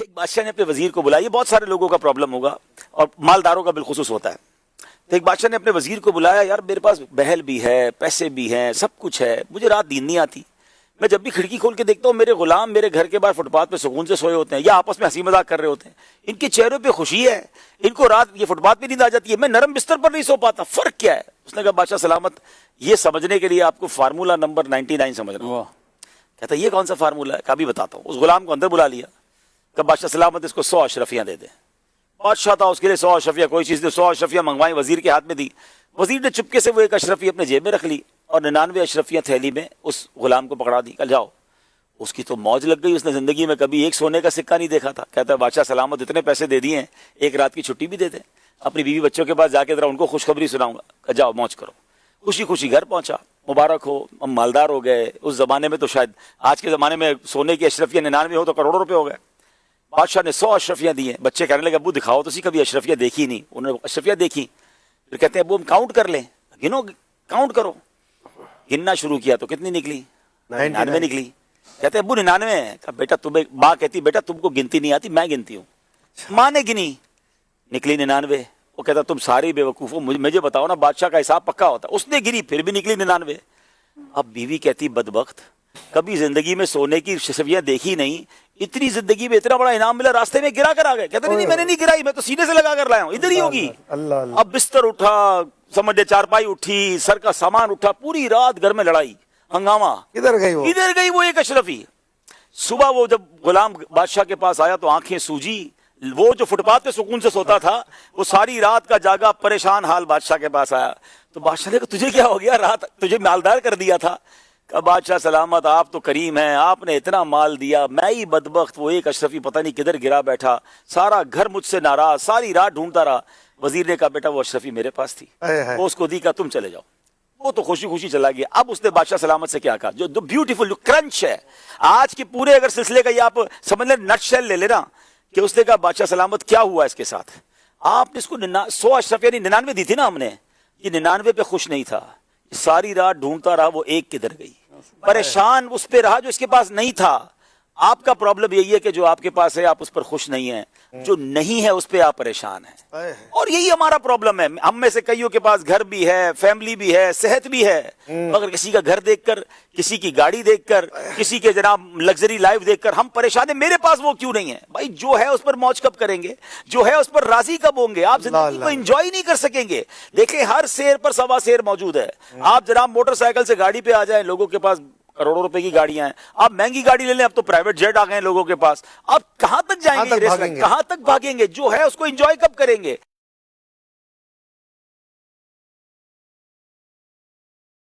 ایک بادشاہ نے اپنے وزیر کو بلایا. یہ بہت سارے لوگوں کا پرابلم ہوگا اور مالداروں کا بالخصوص ہوتا ہے. تو ایک بادشاہ نے اپنے وزیر کو بلایا, یار میرے پاس بہل بھی ہے, پیسے بھی ہیں, سب کچھ ہے, مجھے رات نیند نہیں آتی. میں جب بھی کھڑکی کھول کے دیکھتا ہوں میرے غلام میرے گھر کے باہر فٹ پاتھ پہ سکون سے سوئے ہوتے ہیں یا آپس میں ہنسی مذاق کر رہے ہوتے ہیں. ان کے چہروں پہ خوشی ہے, ان کو رات یہ فٹ پاتھ پہ نیند آ جاتی ہے, میں نرم بستر پر نہیں سو پاتا, فرق کیا ہے؟ اس نے کہا بادشاہ سلامت, یہ سمجھنے کے لیے آپ کو فارمولہ نمبر 99 سمجھنا ہوں. کہتا یہ کون سا فارمولہ ہے؟ کبھی بتاتا ہوں. اس غلام کو اندر بلا لیا, کہ بادشاہ سلامت اس کو 100 اشرفیاں دے دیں. بادشاہ تھا, اس کے لیے 100 اشرفیاں کوئی چیز نہیں, 100 اشرفیاں منگوائیں, وزیر کے ہاتھ میں دی. وزیر نے چپکے سے وہ ایک اشرفی اپنے جیب میں رکھ لی اور 99 اشرفیاں تھیلی میں اس غلام کو پکڑا دی. کل جاؤ. اس کی تو موج لگ گئی, اس نے زندگی میں کبھی ایک سونے کا سکہ نہیں دیکھا تھا. کہتا ہے بادشاہ سلامت اتنے پیسے دے دیے ہیں, ایک رات کی چھٹی بھی دے دیں, اپنی بیوی بچوں کے پاس جا کے ذرا ان کو خوشخبری سناؤں گا. کہ جاؤ موج کرو. خوشی خوشی گھر پہنچا, مبارک ہو, ہم مالدار ہو گئے. اس زمانے میں تو شاید آج کے زمانے میں سونے کی اشرفیاں 99 ہو تو کروڑوں روپے ہو گئے. بادشاہ نے 100 اشرفیاں دی ہیں. بچے کہنے لگے ابو دکھاؤ تو کبھی اشرفیاں دیکھی نہیں. انہوں نے اشرفیاں دیکھی, پھر کہتے ہیں ابو ہم کاؤنٹ کر لیں. گنو, کاؤنٹ کرو. گننا شروع کیا تو کتنی نکلی؟ 99 نکلی. کہتے ہیں ابو 99 ہے. کہا بیٹا تمہیں, ماں کہتی بیٹا تم کو گنتی نہیں آتی, میں گنتی ہوں. ماں نے گنی, نکلی 99. وہ کہتا تم ساری بے وقوف ہو, مجھے بتاؤ نا بادشاہ کا حساب پکا ہوتا. اس نے گری, پھر بھی نکلی 99. اب بیوی کہتی بدبخت, کبھی زندگی میں سونے کی اشرفیاں دیکھی نہیں, اتنی زندگی میں اتنا بڑا انعام ملا, راستے میں گرا کر آ گئے. کہتے نہیں میں نے نہیں گرائی, میں تو سینے سے لگا کر لایا ہوں, ادھر ہی ہوگی. اب بستر اٹھا, سمجھے چارپائی اٹھی, سر کا سامان اٹھا, پوری رات گھر میں لڑائی ہنگامہ. ادھر گئی وہ ایک اشرفی. صبح وہ جب غلام بادشاہ کے پاس آیا تو آنکھیں سوجی. وہ جو فٹ پاتھ پہ سکون سے سوتا تھا وہ ساری رات کا جاگا پریشان حال بادشاہ کے پاس آیا. تو بادشاہ نے کہا تجھے کیا ہو گیا, رات تجھے مالدار کر دیا تھا. کہ بادشاہ سلامت آپ تو کریم ہیں, آپ نے اتنا مال دیا, میں ہی بدبخت وہ ایک اشرفی پتہ نہیں کدھر گرا بیٹھا, سارا گھر مجھ سے ناراض, ساری رات ڈھونڈتا رہا. وزیر نے کہا بیٹا وہ اشرفی میرے پاس تھی, وہ اس کو دی, کا تم چلے جاؤ. وہ تو خوشی خوشی چلا گیا. اب اس نے بادشاہ سلامت سے کیا کہا, جو بیوٹیفل کرنچ ہے آج کے پورے اگر سلسلے کا, یہ آپ سمجھ لیں نٹ شیل لے لینا, کہ اس نے کہا بادشاہ سلامت کیا ہوا اس کے ساتھ, آپ نے اس کو 100 اشرف یعنی 99 دی تھی نا ہم نے, یہ 99 پہ خوش نہیں تھا, ساری رات ڈھونڈتا رہا, وہ ایک کدھر گئی, پریشان اس پہ رہا جو اس کے پاس نہیں تھا. آپ کا پرابلم یہی ہے کہ جو آپ کے پاس ہے آپ اس پر خوش نہیں ہیں, جو نہیں ہے اس پہ آپ پریشان ہیں. اور یہی ہمارا پرابلم ہے. ہم میں سے کئیوں کے پاس گھر بھی ہے, فیملی بھی ہے, صحت بھی ہے, مگر کسی کا گھر دیکھ کر, کسی کی گاڑی دیکھ کر, کسی کے جناب لگژری لائف دیکھ کر ہم پریشان ہیں, میرے پاس وہ کیوں نہیں ہے. بھائی جو ہے اس پر موج کب کریں گے, جو ہے اس پر راضی کب ہوں گے, آپ زندگی کو انجوائے نہیں کر سکیں گے. دیکھیں ہر سیر پر سوا سیر موجود ہے. آپ جناب موٹر سائیکل سے گاڑی پہ آ جائیں, لوگوں کے پاس کروڑوں روپے کی گاڑیاں ہیں, آپ مہنگی گاڑی لے لیں, اب تو پرائیویٹ جیٹ آ گئے ہیں لوگوں کے پاس, آپ کہاں تک جائیں گے, کہاں تک بھاگیں گے, جو ہے اس کو انجوائے کب کریں گے.